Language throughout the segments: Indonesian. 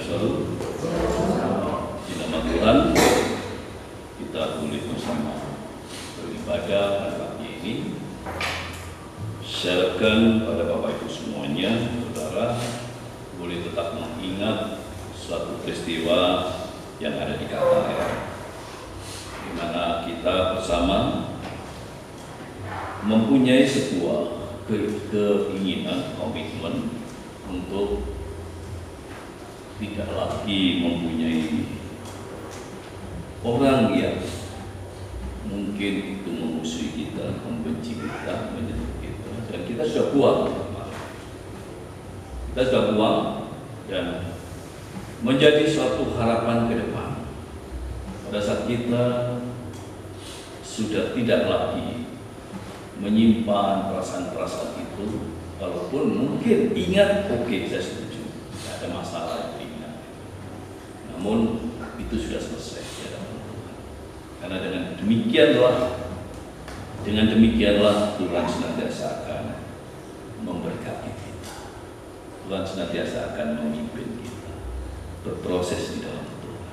selalu. Di nama Tuhan kita boleh bersama beribadah pada pagi ini. Syaratkan pada Bapak Ibu semuanya, saudara, boleh tetap mengingat suatu peristiwa yang ada di KKR, di mana kita bersama mempunyai sebuah keinginan, komitmen untuk tidak lagi mempunyai orang yang mungkin itu memusuhi kita, membenci kita, menyentuh kita, dan kita sudah buang. Kita sudah buang dan menjadi suatu harapan ke depan. Pada saat kita sudah tidak lagi menyimpan perasaan-perasaan itu, walaupun mungkin ingat, oke, saya setuju, tidak ada masalah itu ingat. Namun itu sudah selesai di hadapan Tuhan. Karena dengan demikianlah Tuhan senantiasa akan memberkati kita. Tuhan senantiasa akan memimpin kita berproses di dalam Tuhan,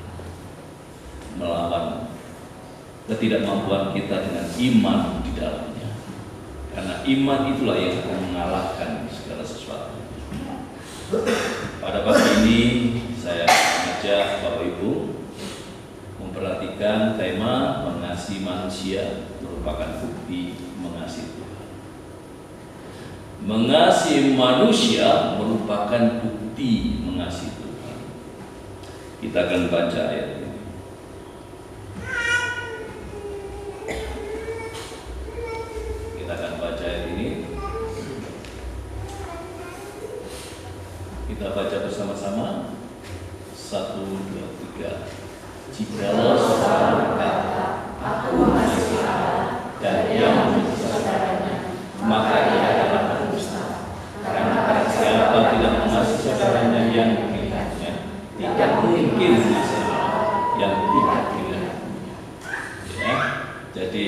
melawan ketidakmampuan kita dengan iman di dalamnya. Karena iman itulah yang akan mengalahkan segala sesuatu. Pada pagi ini saya mengajak Bapak Ibu memperhatikan tema mengasihi manusia merupakan bukti mengasihi Tuhan. Mengasihi manusia merupakan bukti mengasihi Tuhan. Kita akan baca ayat ini. Kita baca bersama-sama. 1, 2, 3. Jikalau seseorang berkata, aku mengasihi Allah, dan ia membenci saudaranya, maka ia adalah pendusta. Karena siapa tidak mengasihi saudaranya yang dipilihnya, tidak mungkin mengasihi Allah yang tidak dipilihnya. Ya, jadi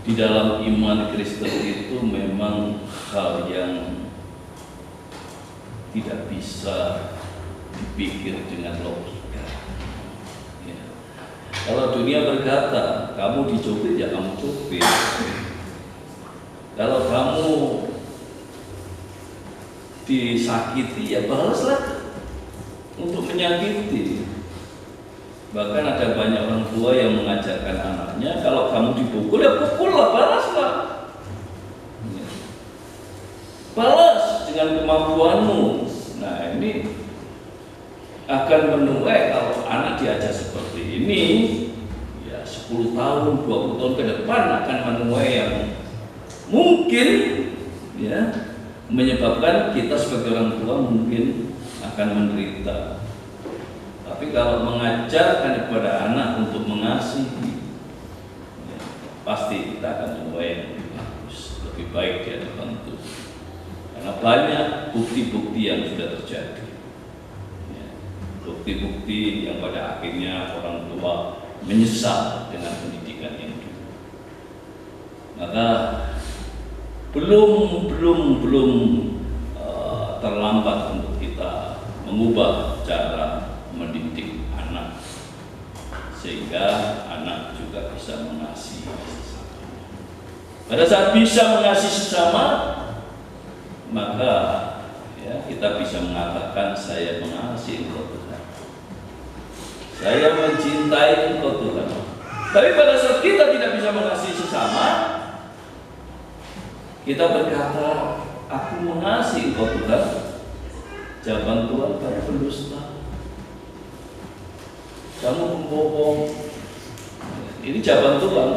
di dalam iman Kristen itu memang hal yang tidak bisa dipikir dengan logika. Ya. Kalau dunia berkata, kamu dicubit ya kamu cubit. Kalau kamu disakiti ya balaslah untuk menyakiti. Bahkan ada banyak orang tua yang mengajarkan anaknya, kalau kamu dipukul ya pukullah, balaslah. Ya. Balas dengan kemampuanmu. Nah, ini akan menuai kalau anak diajar seperti ini, ya 10 tahun, 20 tahun ke depan akan menuai yang mungkin ya menyebabkan kita sebagai orang tua mungkin akan menderita. Tapi kalau mengajarkan kepada anak untuk mengasihi, ya, pasti kita akan menuai yang lebih bagus, lebih baik di hadapan Tuhan. Karena banyak bukti-bukti yang sudah terjadi, ya, bukti-bukti yang pada akhirnya orang tua menyesal dengan pendidikan yang dulu. Maka belum terlambat untuk kita mengubah cara mendidik anak sehingga anak juga bisa mengasihi sesama. Pada saat bisa mengasihi sesama, maka ya, kita bisa mengatakan saya mengasihi Engkau Tuhan, saya mencintai Engkau Tuhan. Tapi pada saat kita tidak bisa mengasihi sesama, kita berkata aku mengasihi Engkau Tuhan, jawaban Tuhan kamu pendusta, kamu pembohong. Ini jawaban Tuhan.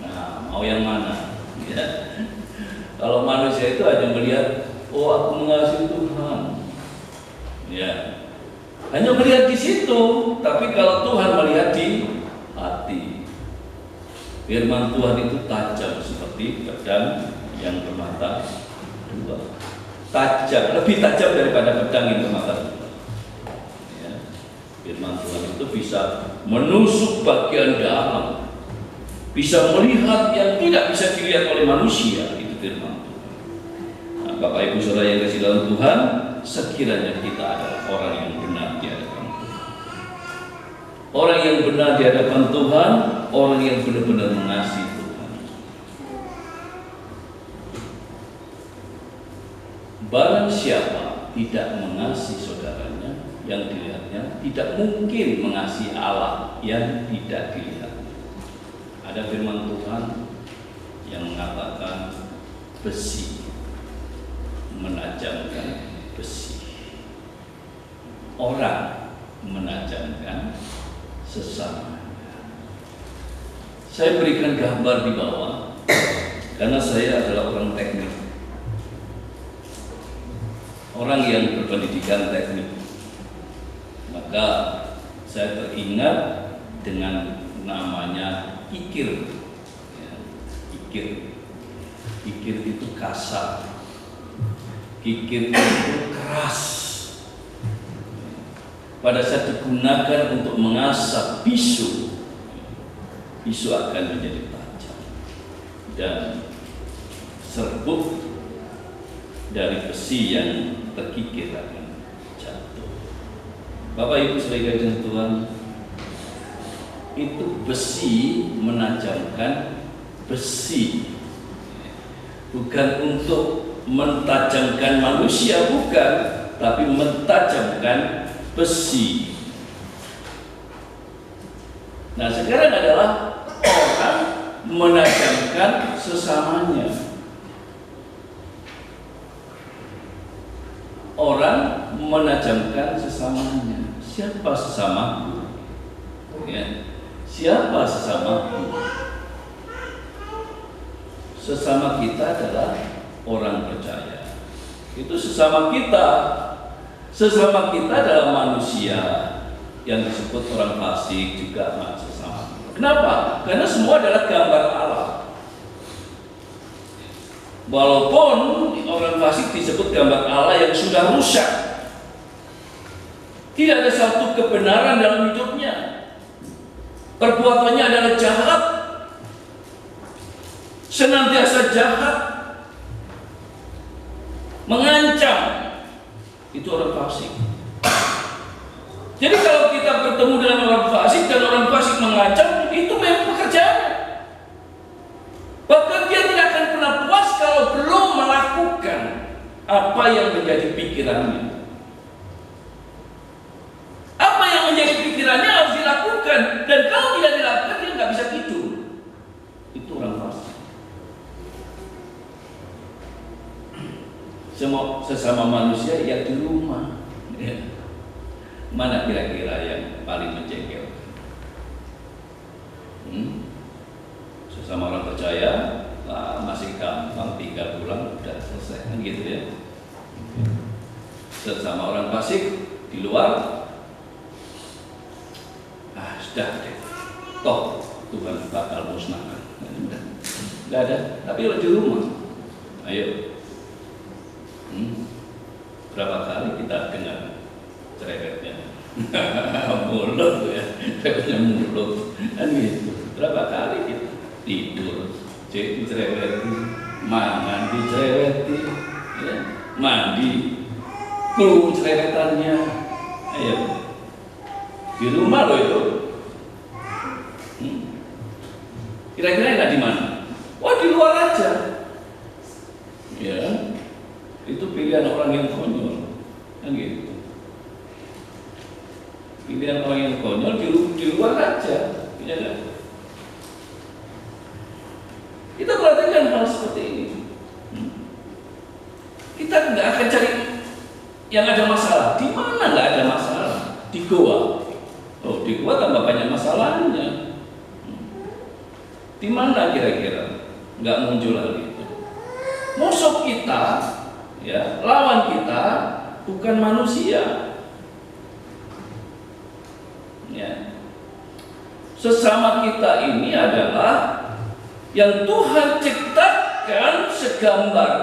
Nah, mau yang mana? Ya. Kalau manusia itu hanya melihat, oh aku mengasihi Tuhan, ya, hanya melihat di situ. Tapi kalau Tuhan melihat di hati, firman Tuhan itu tajam seperti pedang yang bermata dua, tajam, lebih tajam daripada pedang yang bermata dua. Ya. Firman Tuhan itu bisa menusuk bagian dalam, bisa melihat yang tidak bisa dilihat oleh manusia. Itu firman Tuhan. Nah, Bapak Ibu Saudara yang kasih dalam Tuhan, sekiranya kita adalah orang yang benar di hadapan Tuhan. Orang yang benar di hadapan Tuhan, orang yang benar-benar mengasihi Tuhan. Barang siapa tidak mengasihi saudaranya yang dilihatnya, tidak mungkin mengasihi Allah yang tidak dilihatnya. Ada firman Tuhan yang mengatakan besi menajamkan besi, orang menajamkan sesamanya. Saya berikan gambar di bawah karena saya adalah orang teknik, orang yang berpendidikan teknik, maka saya teringat dengan namanya kikir. Kikir itu kasar, kikir itu keras. Pada saat digunakan untuk mengasah pisau, pisau akan menjadi tajam dan serbuk dari besi yang terkikir akan jatuh. Bapak Ibu sekalian Tuhan, itu besi menajamkan besi, bukan untuk mentajamkan manusia, bukan, tapi mentajamkan besi. Nah, sekarang adalah orang menajamkan sesamanya. Orang menajamkan sesamanya. Siapa sesamaku? Ya. Siapa sesamaku? Sesama kita adalah orang percaya. Itu sesama kita. Sesama kita adalah manusia yang disebut orang fasik juga sesama. Kenapa? Karena semua adalah gambar Allah. Walaupun orang fasik disebut gambar Allah yang sudah rusak, tidak ada satu kebenaran dalam hidupnya. Perbuatannya adalah jahat, senantiasa jahat, mengancam. Itu orang fasik. Jadi kalau kita bertemu dengan orang fasik dan orang fasik mengancam, itu memang pekerjaannya. Bahkan dia tidak akan pernah puas kalau belum melakukan apa yang menjadi pikirannya. Apa yang menjadi pikirannya harus dilakukan, dan kalau tidak dilakukan dia nggak bisa tidur. Itu orang fasik. Sesama manusia yang di rumah, ya. Mana kira-kira yang paling menjengkelkan? Sesama orang percaya, masih gampang, 3 bulan udah selesai, kan gitu ya. Sesama orang fasik di luar, sudah deh, toh Tuhan bakal musnahkan. Nggak ada. Tapi kalau di rumah, ayo. Berapa kali kita dengar cerewetnya mulut ya, cerewetnya mulut kan gitu. Berapa kali kita tidur dicereweti, mangan dicereweti, ya, mandi kru cerewetannya. Ayo, di rumah loh itu. Kira-kira enak di mana? Wah, di luar aja. Ya. Itu pilihan orang yang konyol, kan gitu. Pilihan orang yang konyol di luar aja, ya kan? Kita perhatikan hal seperti ini. Kita nggak akan cari yang ada masalah. Di mana nggak ada masalah? Di goa. Oh, di goa tambah banyak masalahnya. Di mana kira-kira nggak muncul hal itu? Musuh kita, ya, lawan kita bukan manusia, ya. Sesama kita ini adalah yang Tuhan ciptakan segambar,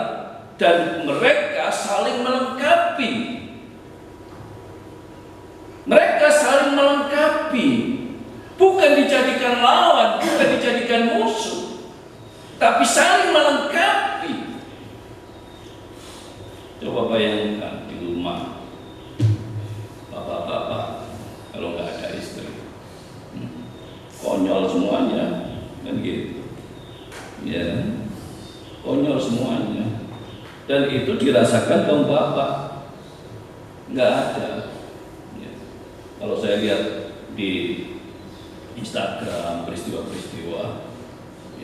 dan mereka saling melengkapi. Mereka saling melengkapi, bukan dijadikan lawan, bukan dijadikan musuh, tapi saling melengkapi. Coba bayangkan di rumah, bapak-bapak kalau nggak ada istri, konyol semuanya, kan gitu, ya, konyol semuanya, dan itu dirasakan kaum bapak, nggak ada. Ya. Kalau saya lihat di Instagram peristiwa-peristiwa,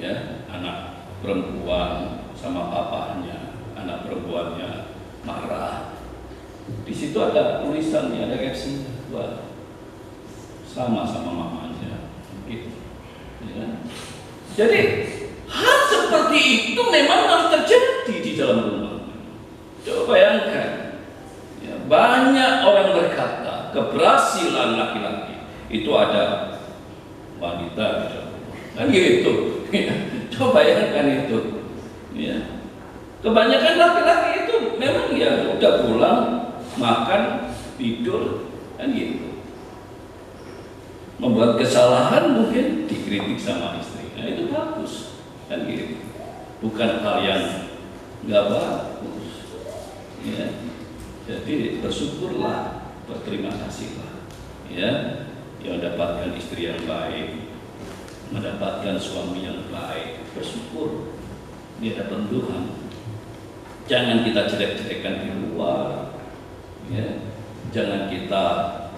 ya, anak perempuan sama papahnya, anak perempuannya marah. Di situ ada tulisannya, ada caption, wah, sama mamanya, gitu. Ya. Jadi hal seperti itu memang harus terjadi di dalam rumah. Coba bayangkan, ya, banyak orang berkata keberhasilan laki-laki itu ada wanita di dalam rumah, kan gitu. Ya. Coba bayangkan itu. Ya. Kebanyakan laki-laki itu memang ya udah pulang, makan, tidur, kan gitu. Membuat kesalahan mungkin dikritik sama istri, nah itu bagus, kan gitu. Bukan hal yang nggak bagus. Ya. Jadi bersyukurlah, berterima kasihlah, ya, yang mendapatkan istri yang baik, mendapatkan suami yang baik, bersyukur di hadapan Tuhan. Jangan kita jelek-jelekan di luar, ya. Jangan kita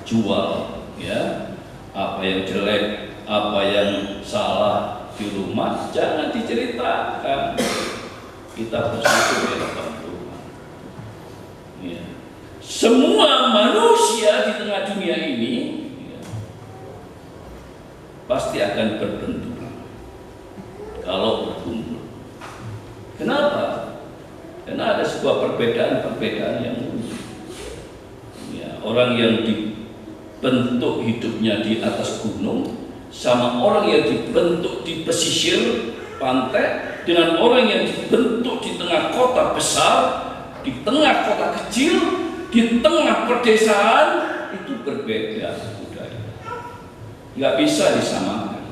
jual, ya, apa yang jelek, apa yang salah di rumah, jangan diceritakan. Kita bersyukur di hadapan Tuhan. Ya. Semua manusia di tengah dunia ini, ya, pasti akan berbenturan kalau berkumpul. Kenapa? Karena ada sebuah perbedaan yang unik. Ya, orang yang dibentuk hidupnya di atas gunung sama orang yang dibentuk di pesisir pantai dengan orang yang dibentuk di tengah kota besar, di tengah kota kecil, di tengah perdesaan, itu berbeda budaya. Nggak bisa disamakan.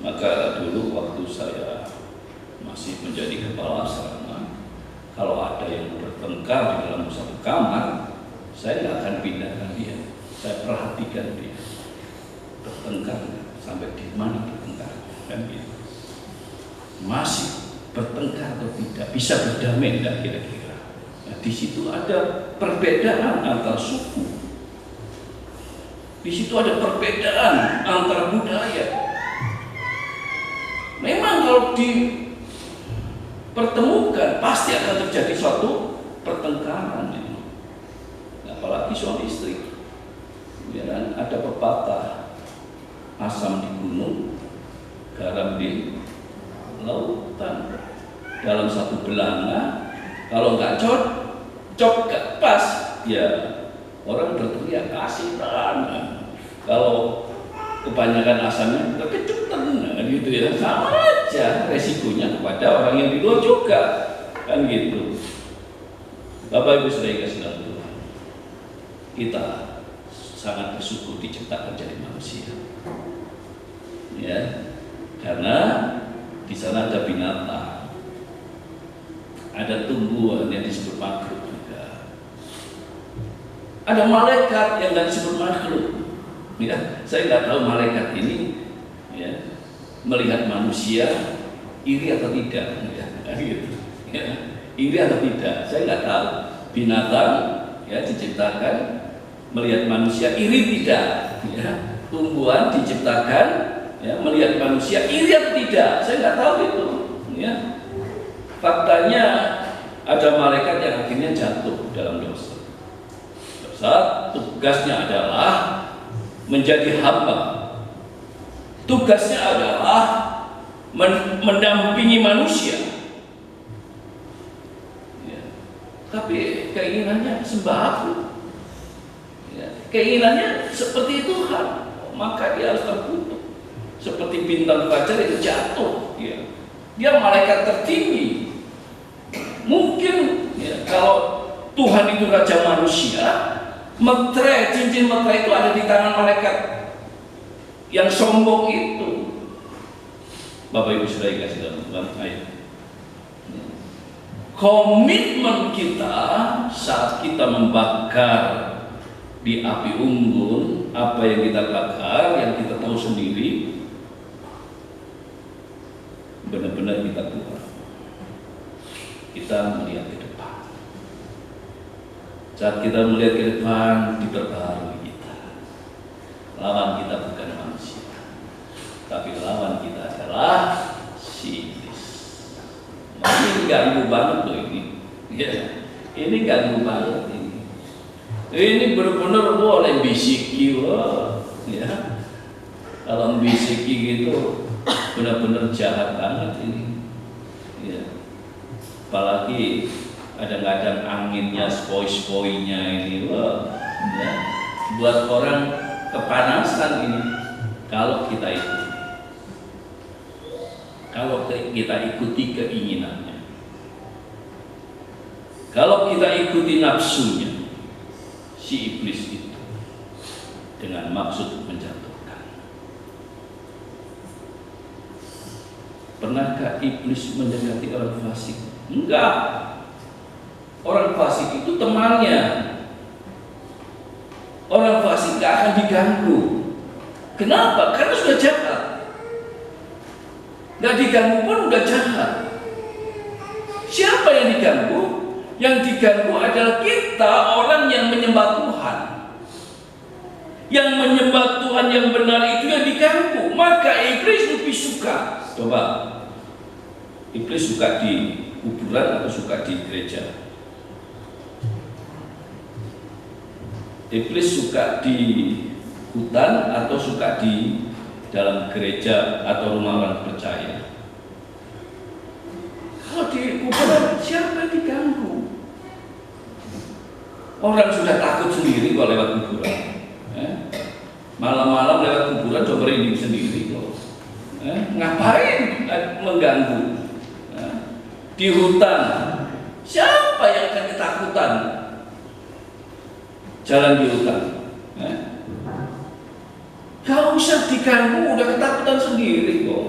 Maka dulu waktu saya masih menjadi kepala asrama, kalau ada yang bertengkar di dalam satu kamar, saya nggak akan pindahkan dia. Saya perhatikan dia bertengkar sampai di mana bertengkar, kan gitu. Masih bertengkar atau tidak, bisa berdamai tidak kira-kira. Nah, di situ ada perbedaan antar suku, di situ ada perbedaan antar budaya. Memang kalau dipertemukan pasti akan terjadi suatu pertengkaran, apalagi suami istri. Ya, dan ada pepatah, asam di gunung, garam di lautan. Dalam satu belanga, kalau nggak cocok nggak pas, ya orang berteriak kasihan. Kalau kebanyakan asamnya kekecutan, gitu ya, sama aja resikonya kepada orang yang di luar juga, kan gitu. Bapak Ibu saudara sekalian, Tuhan, kita sangat bersyukur diciptakan jadi manusia, ya, karena di sana ada binatang, ada tumbuhan yang disebut makhluk juga, ada malaikat yang nggak disebut makhluk. Ya, saya nggak tahu malaikat ini, ya, melihat manusia iri atau tidak, ya, gitu. Ya, iri atau tidak, saya nggak tahu. Binatang, ya, diciptakan melihat manusia iri tidak, ya. Tumbuhan diciptakan, ya, melihat manusia iri atau tidak, saya nggak tahu itu, ya. Faktanya ada malaikat yang akhirnya jatuh dalam dosa. Tugasnya adalah menjadi hamba. Tugasnya adalah mendampingi manusia. Ya. Tapi keinginannya sembah, ya. Keinginannya seperti Tuhan, maka dia harus terkutuk. Seperti bintang fajar itu jatuh. Ya. Dia malaikat tertinggi. Mungkin, ya, kalau Tuhan itu raja manusia, metre, cincin metre itu ada di tangan malaikat yang sombong itu. Bapak Ibu saudara kasih dalam Tuhan, ayo. komitmen kita saat kita membakar di api unggun, apa yang kita bakar, yang kita tahu sendiri, benar-benar kita keluar. Kita melihat ke depan. Saat kita melihat ke depan, diperbaharui kita. Lawan kita bukan manusia, tapi lawan kita adalah si iblis. Ini ganggu banget loh ini. Ya, ini ganggu banget ini. Ini benar-benar boleh bisiki loh, ya. Kalau bisiki gitu, benar-benar jahat banget ini. Ya. Apalagi kadang-kadang anginnya, spoi-spoinya ini loh, ya. Buat orang kepanasan ini. Kalau kita ikuti, kalau kita ikuti keinginannya, kalau kita ikuti nafsunya, si iblis itu dengan maksud menjatuhkan. Pernahkah iblis mendekati orang fasik? Enggak. Orang fasik itu temannya. Orang fasik tidak akan diganggu. Kenapa? Karena sudah jahat. Nggak diganggu pun udah jahat. Siapa yang diganggu? Yang diganggu adalah kita, orang yang menyembah Tuhan. Yang menyembah Tuhan yang benar itu yang diganggu. Maka iblis lebih suka. Coba, iblis suka di kuburan atau suka di gereja? Iblis suka di hutan atau suka di dalam gereja atau rumah orang percaya? Kalau di kuburan, siapa yang diganggu? Orang sudah takut sendiri kalau lewat kuburan. Malam-malam lewat kuburan coba merinding sendiri kok. Ngapain mengganggu? Di hutan, siapa yang akan ketakutan jalan di hutan? Gak usah diganggu, udah ketakutan sendiri kok.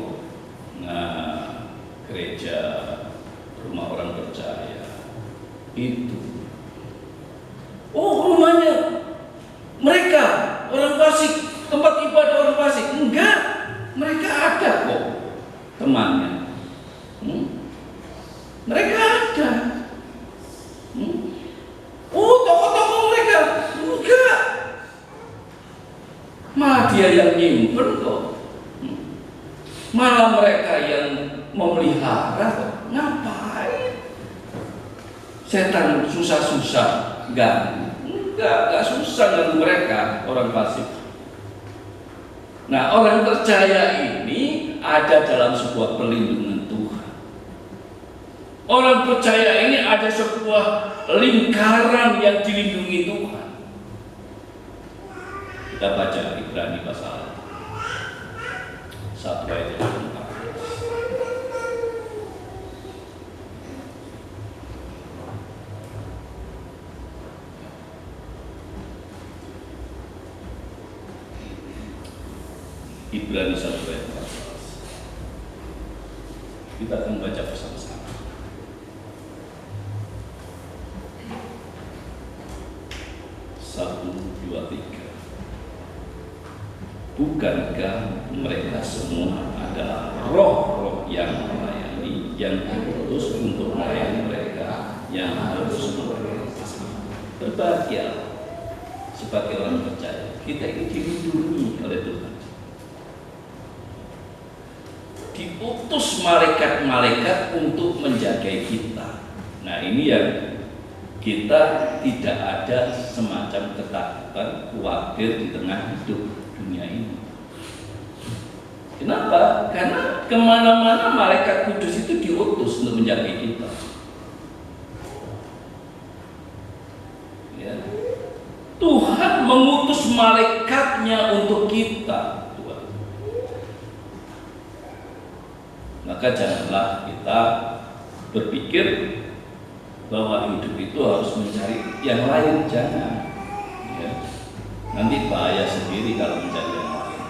Nah, gereja, rumah orang percaya itu. Oh, rumahnya mereka orang fasik, tempat ibadah orang fasik. Enggak, mereka ada kok temannya. Mereka ada. Oh, tokoh-tokoh mereka enggak. Malah dia yang nyimpen kok. Malah mereka yang memelihara kok. Ngapain? Setan susah-susah enggak susah dengan mereka orang fasik. Nah, orang percaya ini ada dalam sebuah perlindungan Tuhan. Orang percaya ini ada sebuah lingkaran yang dilindungi Tuhan. Kita baca Ibrani pasal 1 ayat 14. Ibrani 1 ayat 14. Kita akan baca bersama-sama. Satu, dua, tiga. Bukankah mereka semua adalah roh-roh yang melayani, yang diutus untuk melayani mereka yang harus berbahagia sebagai orang percaya. Kita ini dilindungi oleh Tuhan. Diutus malaikat-malaikat untuk menjaga kita. Nah, ini yang kita tidak ada semacam ketakutan, khawatir di tengah hidup dunia ini. Kenapa? Karena kemana-mana malaikat kudus itu diutus untuk menjaga kita. Ya. Tuhan mengutus malaikatnya untuk kita. Maka janganlah kita berpikir bahwa hidup itu harus mencari yang lain, jangan. Ya. Nanti bahaya sendiri kalau mencari yang lain.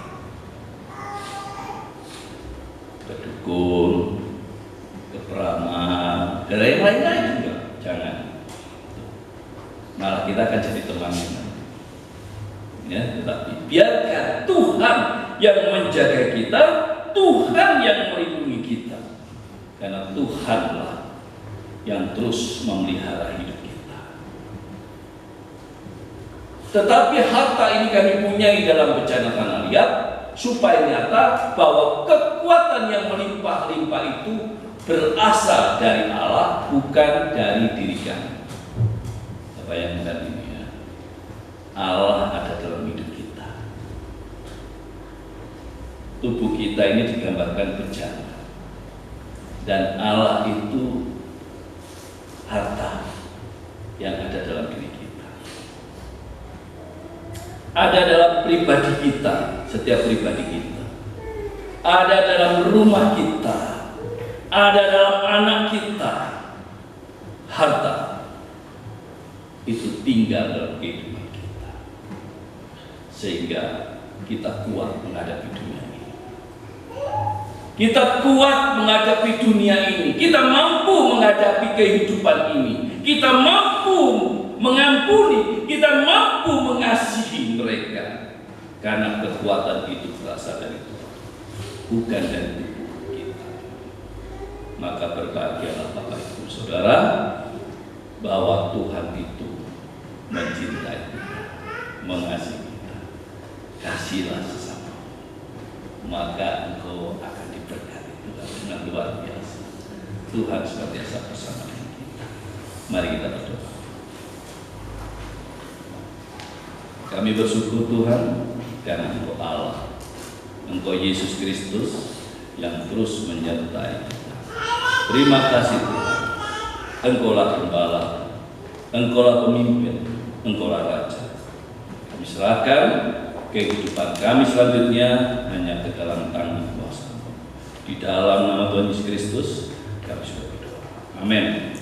Kedukun, keperaman, dan yang lain-lain. kita akan jadi temannya. Ya, tetapi biarkan Tuhan yang menjaga kita, Tuhan yang melindungi kita, karena Tuhanlah yang terus memelihara hidup kita. Tetapi harta ini kami punyai dalam bencana tanah liat, supaya nyata bahwa kekuatan yang melimpah-limpah itu berasal dari Allah, bukan dari diri kami. Bayangkan ini ya, Allah ada dalam hidup kita. Tubuh kita ini digambarkan bencana, dan Allah itu harta yang ada dalam diri kita. Ada dalam pribadi kita, setiap pribadi kita. Ada dalam rumah kita, ada dalam anak kita. Harta itu tinggal dalam kehidupan kita, sehingga kita kuat menghadapi dunia ini. Kita kuat menghadapi dunia ini. Kita mampu menghadapi kehidupan ini. Kita mampu mengampuni. Kita mampu mengasihi mereka, karena kekuatan itu berasal dari Tuhan, bukan dari tubuh kita. Maka berbahagialah Bapak Ibu Saudara, bahwa Tuhan itu mencintai kita, mengasihi kita. Kasihlah sesama, maka engkau akan diberkati Tuhan dengan luar biasa. Tuhan senantiasa bersama dengan kita. Mari kita berdoa. Kami bersyukur Tuhan, karena Engkau Allah, Engkau Yesus Kristus yang terus menyertai kita. Terima kasih Tuhan. Engkaulah Gembala, Engkaulah Pemimpin, Engkaulah Raja. Kami serahkan kehidupan kami selanjutnya hanya ke dalam tangan kuasa. Di dalam nama Tuhan Yesus Kristus kami sudah berdoa. Amin.